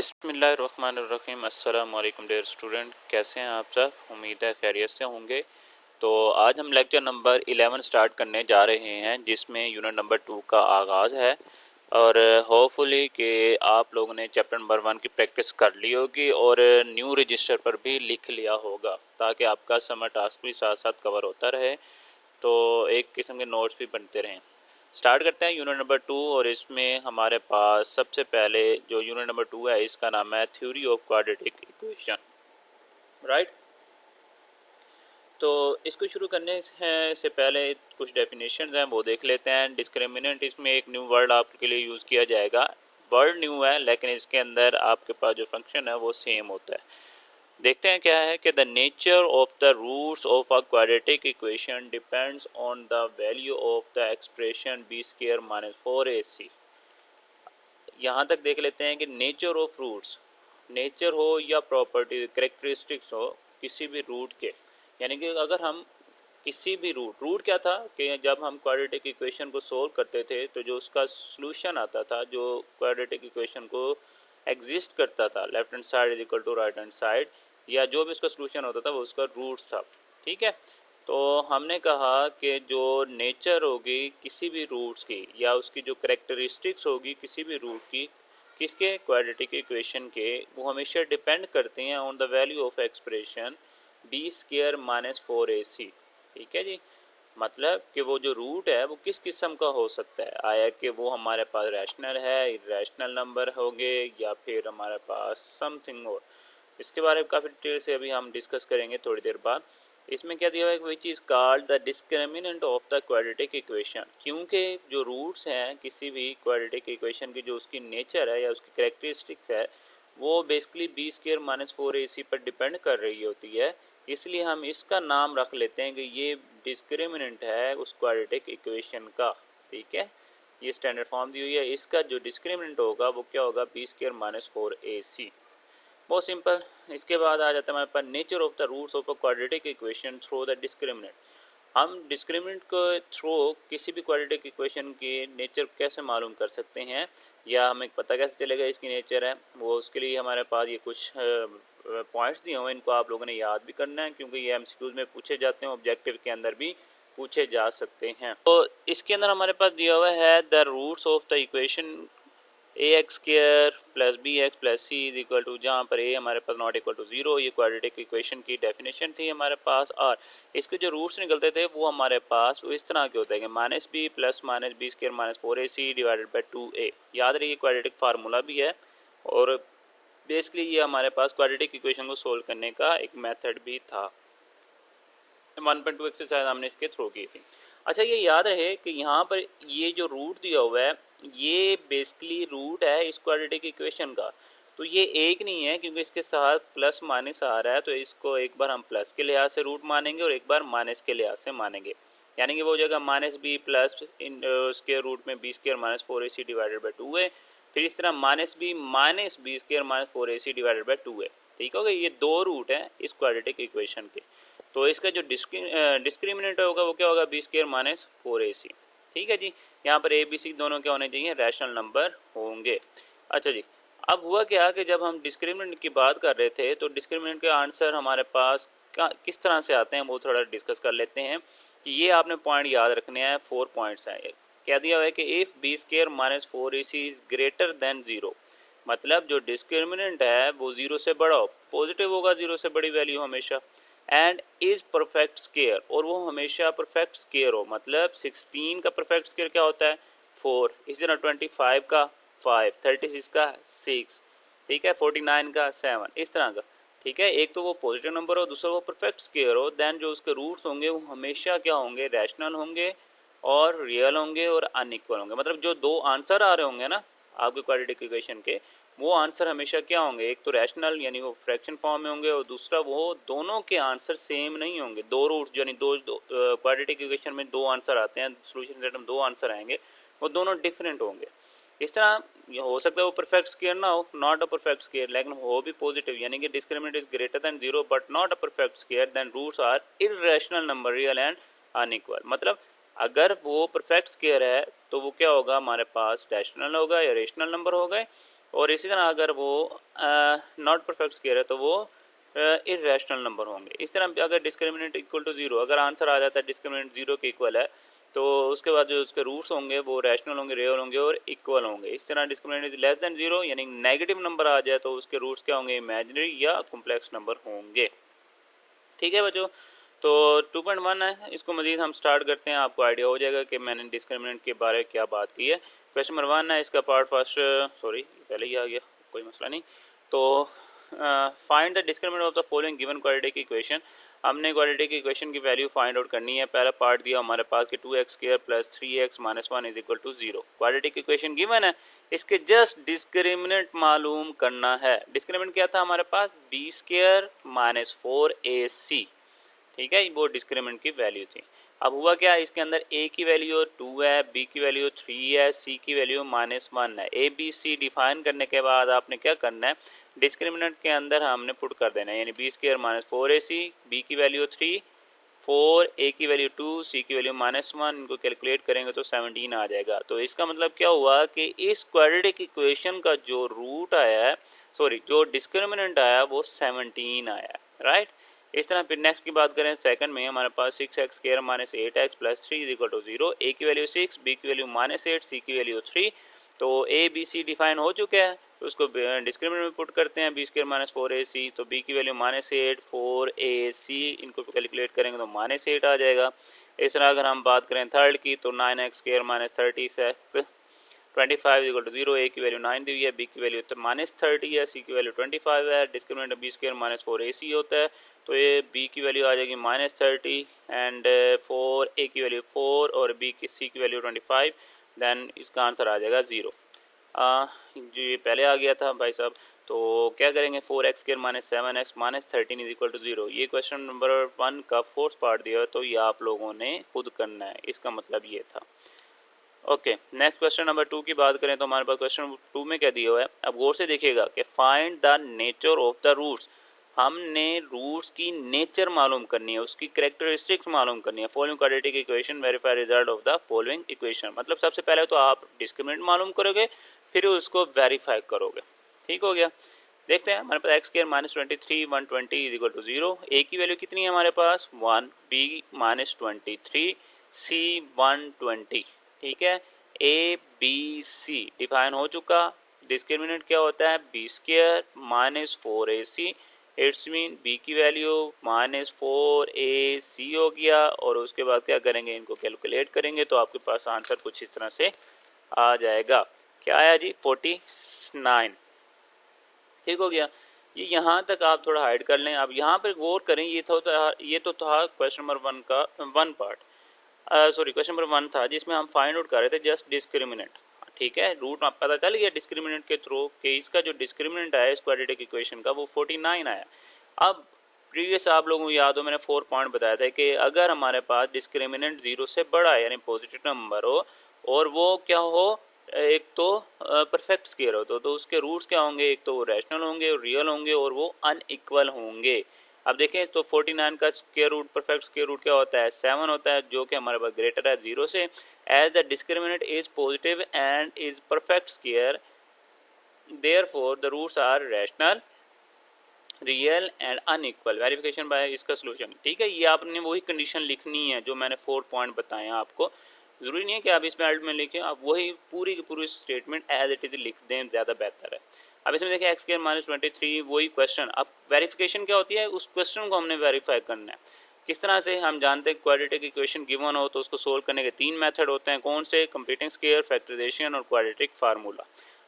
बिस्मिल्लाहिर्रहमानिर्रहीम। अस्सलाम वालेकुम डियर स्टूडेंट, कैसे हैं आप सब? उम्मीद है खैरियत से होंगे। तो आज हम लेक्चर नंबर 11 स्टार्ट करने जा रहे हैं, जिसमें यूनिट नंबर 2 का आगाज़ है। और होपफुली कि आप लोगों ने चैप्टर नंबर 1 की प्रैक्टिस कर ली होगी और न्यू रजिस्टर पर भी लिख लिया होगा, ताकि आपका समर टास्क भी साथ साथ कवर होता रहे, तो एक किस्म के नोट्स भी बनते रहें। स्टार्ट करते हैं यूनिट नंबर 2। और इसमें हमारे पास सबसे पहले जो यूनिट नंबर 2 है, इसका नाम है theory of quadratic equation, right. तो इसको शुरू करने से पहले कुछ डेफिनेशंस हैं, वो देख लेते हैं। डिस्क्रिमिनेंट, इसमें एक न्यू वर्ड आपके लिए यूज़ किया जाएगा। वर्ड न्यू है, लेकिन इसके अंदर आपके पास जो फंक्शन है वो सेम होता है। देखते हैं क्या है कि the nature of the roots of a quadratic equation depends on the value of the expression B square minus 4ac। यहाँ तक देख लेते हैं कि नेचर ऑफ रूट्स, नेचर हो या प्रॉपर्टी करेक्टरिस्टिक्स हो किसी भी रूट के, यानी कि अगर हम किसी भी रूट क्या था कि जब हम क्वाड्रेटिक इक्वेशन को सोल्व करते थे तो जो उसका सॉल्यूशन आता था, जो क्वाड्रेटिक इक्वेशन को एग्जिस्ट करता था, left hand side is equal to right hand side, या जो भी उसका सॉल्यूशन होता था वो उसका रूट्स था। ठीक है, तो हमने कहा कि जो नेचर होगी किसी भी रूट्स की, या उसकी जो करेक्टरिस्टिक्स होगी किसी भी रूट की, किसके, क्वाड्रेटिक इक्वेशन के, वो हमेशा डिपेंड करते हैं on the value of expression B square minus 4ac। ठीक है जी, मतलब कि वो जो रूट है वो किस किस्म का हो सकता है, आया कि वो हमारे पास रैशनल है, इरेशनल नंबर होंगे, या फिर हमारे पास समथिंग और। इसके बारे में काफ़ी डिटेल से अभी हम डिस्कस करेंगे थोड़ी देर बाद। इसमें क्या दिया हुआ है, which is called the discriminant of the quadratic equation, क्योंकि जो रूट्स हैं किसी भी क्वाड्रेटिक इक्वेशन की, जो उसकी नेचर है या उसकी करेक्टरिस्टिक्स है, वो basically B square minus 4ac पर डिपेंड कर रही होती है। इसलिए हम इसका नाम रख लेते हैं कि ये डिस्क्रिमिनेंट है उस क्वाड्रेटिक इक्वेशन का। ठीक है, ये स्टैंडर्ड फॉर्म दी हुई है, इसका जो डिस्क्रिमिनेंट होगा वो क्या होगा, बी स्क्वायर माइनस 4ac। बहुत सिंपल। इसके बाद आ जाता है हमारे पास nature of the roots of a quadratic equation through the discriminant. हम डिस्क्रिमिनेंट के थ्रू किसी भी क्वाड्रेटिक इक्वेशन की नेचर कैसे मालूम कर सकते हैं, या हमें पता कैसे चलेगा इसकी नेचर है, वो उसके लिए हमारे पास ये कुछ पॉइंट्स दिए हुए हैं। इनको आप लोगों ने याद भी करना है, क्योंकि ये एमसीक्यूज में पूछे जाते हैं, ऑब्जेक्टिव के अंदर भी पूछे जा सकते हैं। तो इसके अंदर हमारे पास दिया हुआ है the roots of the equation A x square plus B x plus C is equal to, जहाँ पर ए हमारे पास नॉट इक्वल टू 0, ये क्वाड्रेटिक इक्वेशन की डेफिनेशन थी हमारे पास। और इसके जो रूट्स निकलते थे वो हमारे पास वो इस तरह के होते हैं कि minus B plus minus B square minus 4ac divided by 2a। याद रखिए क्वाड्रेटिक फार्मूला भी है, और बेसिकली ये हमारे पास क्वाड्रेटिक इक्वेशन को सोल्व करने का एक मेथड भी था। 1.2 एक्सरसाइज हमने इसके थ्रू की थी। अच्छा, ये याद रहे कि यहाँ पर ये जो रूट दिया हुआ है, ये बेसिकली रूट है इस क्वाड्रेटिक इक्वेशन का। तो ये एक नहीं है, क्योंकि इसके साथ प्लस माइनस आ रहा है, तो इसको एक बार हम प्लस के लिहाज से रूट मानेंगे और एक बार माइनस के लिहाज से मानेंगे। यानी कि वो जगह माइनस बी प्लस इन उसके रूट में B square minus 4ac divided by 2 है, फिर इस तरह minus B square minus 4ac divided by 2 है। ठीक हो गया, ये दो रूट हैं इस क्वाड्रेटिक इक्वेशन के। तो इसका जो डिस्क्रिमिनेंट होगा वो क्या होगा, बी स्क्वायर माइनस 4ac। ठीक है जी, यहाँ पर ए बी सी दोनों क्या होने चाहिए, रैशनल नंबर होंगे। अच्छा जी, अब हुआ क्या कि जब हम डिस्क्रिमिनेंट की बात कर रहे थे, तो डिस्क्रिमिनेंट के आंसर हमारे पास किस तरह से आते हैं वो थोड़ा डिस्कस कर लेते हैं। कि ये आपने पॉइंट याद रखने हैं, 4 पॉइंट्स हैं। क्या दिया हुआ है कि if B square minus 4ac is greater than 0, मतलब जो डिस्क्रिमिनेंट है वो 0 से बड़ा हो, पॉजिटिव होगा, 0 से बड़ी वैल्यू हमेशा, एंड इज परफेक्ट स्केयर, और वो हमेशा परफेक्ट स्केयर हो। मतलब 16 का परफेक्ट स्केयर क्या होता है, 4, इसी तरह 25 का 5, 36 का 6, ठीक है, 49 का 7, इस तरह का। ठीक है, एक तो वो पॉजिटिव नंबर हो, दूसरा वो परफेक्ट स्केयर हो, देन जो उसके रूट्स होंगे वो हमेशा क्या होंगे, रैशनल होंगे और रियल होंगे और अनइक्वल होंगे। मतलब जो दो आंसर आ रहे होंगे ना आपके क्वाड्रेटिक इक्वेशन के, वो आंसर हमेशा क्या होंगे, एक तो रैशनल यानी वो फ्रैक्शन फॉर्म में होंगे, और दूसरा वो दोनों के आंसर सेम नहीं होंगे। दो रूट्स यानी दो क्वाड्रेटिक इक्वेशन में दो आंसर आते हैं, सोल्यूशन सेट में दो आंसर आएंगे, वो दोनों डिफरेंट होंगे। इस तरह हो सकता है वो परफेक्ट स्केयर ना हो, नॉट अ परफेक्ट स्केयर, लेकिन हो भी पॉजिटिव, यानी कि discriminant is greater than 0 but not a perfect square, then roots are irrational number, real and unequal. मतलब अगर वो परफेक्ट स्केयर है तो वो क्या होगा, हमारे पास रैशनल होगा या रेशनल नंबर होगा, और इसी तरह अगर वो नॉट परफेक्ट स्क्वायर है तो वो इरेशनल नंबर होंगे। इस तरह अगर डिस्क्रिमिनेंट इक्वल टू जीरो, अगर आंसर आ जाता है डिस्क्रिमिनेंट जीरो के इक्वल है, तो उसके बाद जो उसके रूट्स होंगे वो रैशनल होंगे, रियल होंगे और इक्वल होंगे। इस तरह डिस्क्रिमिनेंट लेस देन जीरो यानी नेगेटिव नंबर आ जाए तो उसके रूट्स क्या होंगे, इमेजिनरी या कॉम्प्लेक्स नंबर होंगे। ठीक है बच्चों, तो 2.1 है, इसको मजीद हम स्टार्ट करते हैं, आपको आइडिया हो जाएगा कि मैंने डिस्क्रिमिनेंट के बारे में क्या बात की है। क्वेश्चन नंबर 1 है, इसका पार्ट फर्स्ट, सॉरी पहले ही आ गया, कोई मसला नहीं। तो find the discriminant of the following given quadratic equation. हमने क्वाड्रेटिक इक्वेशन की वैल्यू फाइंड आउट करनी है। पहला पार्ट दिया हमारे पास कि 2x² plus 3x minus 1 is equal to 0। Quadratic equation given है, इसके जस्ट डिस्क्रिमिनेंट मालूम करना है। डिस्क्रिमिनेंट क्या था हमारे पास, b² माइनस 4ac। ठीक है, वो डिस्क्रिमिनेंट की वैल्यू थी। अब हुआ क्या, इसके अंदर a की वैल्यू 2 है, b की वैल्यू 3 है, c की वैल्यू -1 है। a b c डिफाइन करने के बाद आपने क्या करना है, डिस्क्रिमिनेंट के अंदर हमने पुट कर देना है, यानी b² माइनस 4ac, b की वैल्यू 3, 4, a की वैल्यू 2, c की वैल्यू -1, इनको कैलकुलेट करेंगे तो 17 आ जाएगा। तो इसका मतलब क्या हुआ कि इस क्वाड्रेटिक इक्वेशन का जो रूट आया है, सॉरी जो डिस्क्रिमिनेंट आया वो 17 आया, राइट। इस तरह फिर नेक्स्ट की बात करें, सेकंड में हमारे पास 6x² minus 8x plus 3 is equal to 0। a की वैल्यू 6, b की वैल्यू -8, c की वैल्यू 3। तो a b c डिफाइन हो चुके हैं, तो उसको डिस्क्रिमिनेंट में पुट करते हैं, b² माइनस 4ac, तो b की वैल्यू -8, 4ac, इनको कैलकुलेट करेंगे तो -8 आ जाएगा। इस तरह अगर हम बात करें थर्ड की, तो 9x² minus 30x 25 equal to 0। a की वैल्यू 9 दी हुई है, b की वैल्यू -30 है, c की वैल्यू 25 है। डिस्क्रिमिनेंट b² माइनस 4ac होता है, तो ये b की वैल्यू आ जाएगी -30 एंड 4, a की वैल्यू 4 और c की वैल्यू 25, देन इसका आंसर आ जाएगा 0। जो ये पहले आ गया था भाई साहब, तो क्या करेंगे, 4x² minus 7x minus 13 is equal to 0। ये क्वेश्चन नंबर 1 का फोर्थ पार्ट दिया है, तो ये आप लोगों ने खुद करना है, इसका मतलब ये था। ओके, नेक्स्ट क्वेश्चन नंबर 2 की बात करें तो हमारे पास क्वेश्चन 2 में क्या दिया हुआ है, अब गौर से देखिएगा कि find the nature of the roots. हमने रूट्स की नेचर मालूम करनी है, उसकी कैरेक्टरिस्टिक्स मालूम करनी है। Following quadratic equation verify result of the following equation, मतलब सबसे पहले तो आप डिस्क्रिमिनेंट मालूम करोगे, फिर उसको वेरीफाई करोगे। ठीक हो गया, देखते हैं। हमारे पास x² minus 23 120 is equal to 0। a की वैल्यू कितनी है हमारे पास 1, b माइनस 23, c 120। ठीक है, ए बी सी डिफाइन हो चुका। डिस्क्रिमिनेंट क्या होता है, b² minus 4ac, it's mean b की वैल्यू -4ac हो गया। और उसके बाद क्या करेंगे, इनको कैलकुलेट करेंगे तो आपके पास आंसर कुछ इस तरह से आ जाएगा। क्या आया जी, 49। ठीक हो गया, ये यहाँ तक आप थोड़ा हाइड कर लें। अब यहाँ पर गौर करें, ये तो था क्वेश्चन नंबर 1 का 1 पार्ट, सॉरी क्वेश्चन नंबर 1 था जिसमें हम फाइंड आउट कर रहे थे जस्ट डिस्क्रिमिनेंट। ठीक है, रूट में पता चल गया डिस्क्रिमिनेंट के थ्रू कि इसका जो डिस्क्रिमिनेंट आया इस क्वाड्रेटिक इक्वेशन का वो 49 आया। अब प्रीवियस आप लोगों को याद हो, मैंने 4 पॉइंट बताया था कि अगर हमारे पास डिस्क्रिमिनेंट 0 से बड़ा है यानी पॉजिटिव नंबर हो और वो क्या हो, एक तो परफेक्ट स्क्वायर हो, तो उसके रूट्स क्या होंगे, एक तो वो रैशनल होंगे, रियल होंगे और वो अनइक्वल होंगे। अब देखें तो 49 का square root, perfect square root क्या होता है, 7 होता है, जो कि हमारे पास ग्रेटर है 0 से। As the discriminant is positive and is perfect square, therefore the roots are rational, real and unequal. Verification by इसका सोल्यूशन। ठीक है, ये आपने वही कंडीशन लिखनी है जो मैंने 4 पॉइंट बताए हैं आपको। जरूरी नहीं है कि आप इसमें एल्ट में लिखें, आप वही पूरी की पूरी स्टेटमेंट एज इट इज लिख दें, ज़्यादा बेहतर है। अब इसमें देखिए x² माइनस 23, वही क्वेश्चन। अब वेरिफिकेशन क्या होती है, उस क्वेश्चन को हमने वेरीफाई करना है। किस तरह से, हम जानते हैं क्वाड्रेटिक इक्वेशन गिवन हो तो उसको सोल्व करने के 3 मेथड होते हैं। कौन से, कंप्लीटिंग स्क्वायर, फैक्टराइजेशन और क्वाड्रेटिक फार्मूला।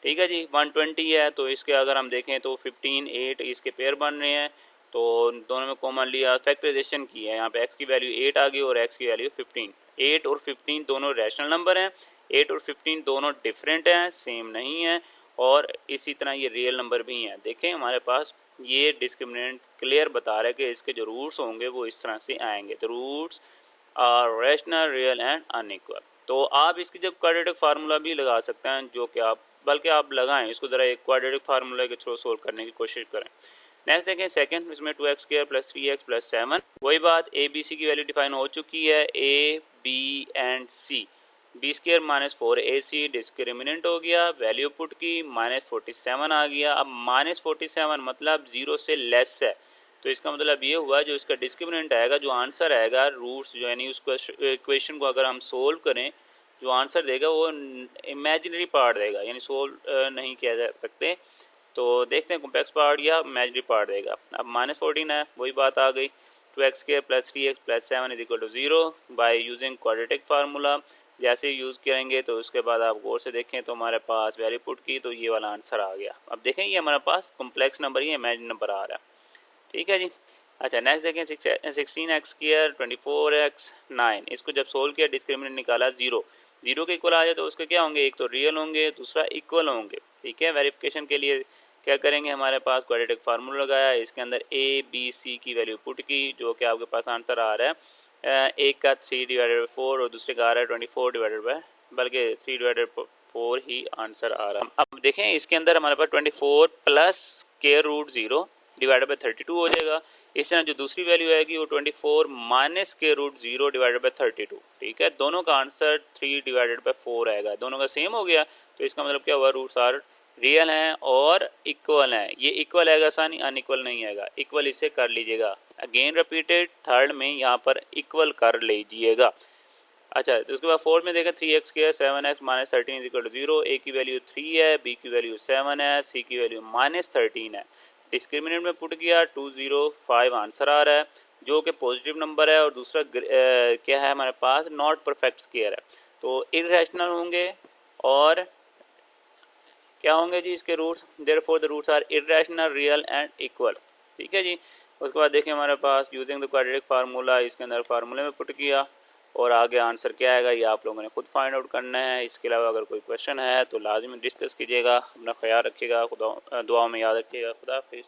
ठीक है जी, 120 है तो इसके अगर हम देखें तो 15, 8 इसके पेयर बन रहे हैं, तो दोनों में कॉमन लिया, फैक्टराइजेशन की है, यहाँ पे x की वैल्यू 8 आ गई और x की वैल्यू 15। 8 और 15 दोनों रैशनल नंबर हैं, 8 और 15 दोनों डिफरेंट हैं, सेम नहीं है, और इसी तरह ये रियल नंबर भी हैं। देखें हमारे पास ये डिस्क्रिमिनेंट क्लियर बता रहा है कि इसके जो रूट्स होंगे वो इस तरह से आएंगे, तो roots are rational, real and unequal. तो आप इसकी जब क्वाड्रेटिक फार्मूला भी लगा सकते हैं, जो कि आप बल्कि आप लगाएं इसको, ज़रा एक क्वाड्रेटिक फार्मूला के थ्रू सोल्व करने की कोशिश करें। नेक्स्ट देखें सेकंड, इसमें 2x² प्लस 3x प्लस 7, वही बात, ए बी सी की वैल्यू डिफाइन हो चुकी है, A B and C B square minus 4ac discriminant हो गया, वैल्यू पुट की -47 आ गया। अब -47 मतलब 0 से लेस है, तो इसका मतलब ये हुआ जो इसका डिस्क्रिमिनेंट आएगा, जो आंसर आएगा रूट्स जो यानी उस इक्वेशन को अगर हम सोल्व करें, जो आंसर देगा वो इमेजिनरी पार्ट देगा, यानी सोल्व नहीं किया जा सकते। तो देखते हैं कॉम्प्लेक्स पार्ट या इमेजिनरी पार्ट देगा। अब -14 है, वही बात आ गई, 2x² + 3x + 7 = 0 by using quadratic formula. जैसे यूज़ करेंगे तो उसके बाद आप गौर से देखें तो हमारे पास वैल्यू पुट की तो ये वाला आंसर आ गया। अब देखें ये हमारे पास कॉम्प्लेक्स नंबर ही इमेजिनरी नंबर आ रहा है, ठीक है जी। अच्छा नेक्स्ट देखें 16x², 24x9, इसको जब सोल्व किया डिस्क्रिमिनेंट निकाला 0 के इक्वल आ जाए तो उसके क्या होंगे, एक तो रियल होंगे, दूसरा इक्वल होंगे, ठीक है। वेरिफिकेशन के लिए क्या करेंगे, हमारे पास क्वाड्रेटिक फार्मूला लगाया, इसके अंदर a b c की वैल्यू पुट की, जो कि आपके पास आंसर आ रहा है एक का 3/4 और दूसरे का आ रहा है 24 बल्कि 3/4 ही आंसर आ रहा है। अब देखें इसके अंदर हमारे पास 24 प्लस √0 डिवाइडेड बाई 32 हो जाएगा। इस तरह जो दूसरी वैल्यू आएगी वो 24 माइनस √0 डिवाइडेड बाई 32, ठीक है। दोनों का आंसर 3/4 आएगा, दोनों का सेम हो गया, तो इसका मतलब क्या हुआ, रूट्स आर रियल हैं और इक्वल हैं। ये इक्वल आएगा सानी, अनइक्वल नहीं आएगा, इक्वल इसे कर लीजिएगा। अगेन रिपीटेड, थर्ड में यहाँ पर इक्वल कर लीजिएगा। अच्छा तो उसके बाद फोर्थ में देखा 3x² 7x - 13 = 0, ए की वैल्यू 3 है, बी की वैल्यू 7 है, सी की वैल्यू -13 है। डिस्क्रिमिनेंट में पुट किया 205 आंसर आ रहा है, जो कि पॉजिटिव नंबर है, और दूसरा क्या है हमारे पास, नॉट परफेक्ट स्क्वायर है, तो इरेशनल होंगे और क्या होंगे जी इसके roots, therefore the roots are irrational, real and equal, ठीक है जी। उसके बाद देखिए हमारे पास यूजिंग द क्वाड्रेटिक फार्मूला, इसके अंदर फार्मूले में पुट किया और आगे आंसर क्या आएगा ये आप लोगों ने खुद फाइंड आउट करना है। इसके अलावा अगर कोई क्वेश्चन है तो लाजमी डिस्कस कीजिएगा। अपना ख्याल रखिएगा, खुदा दुआ में याद रखिएगा। खुदा हाफिज़।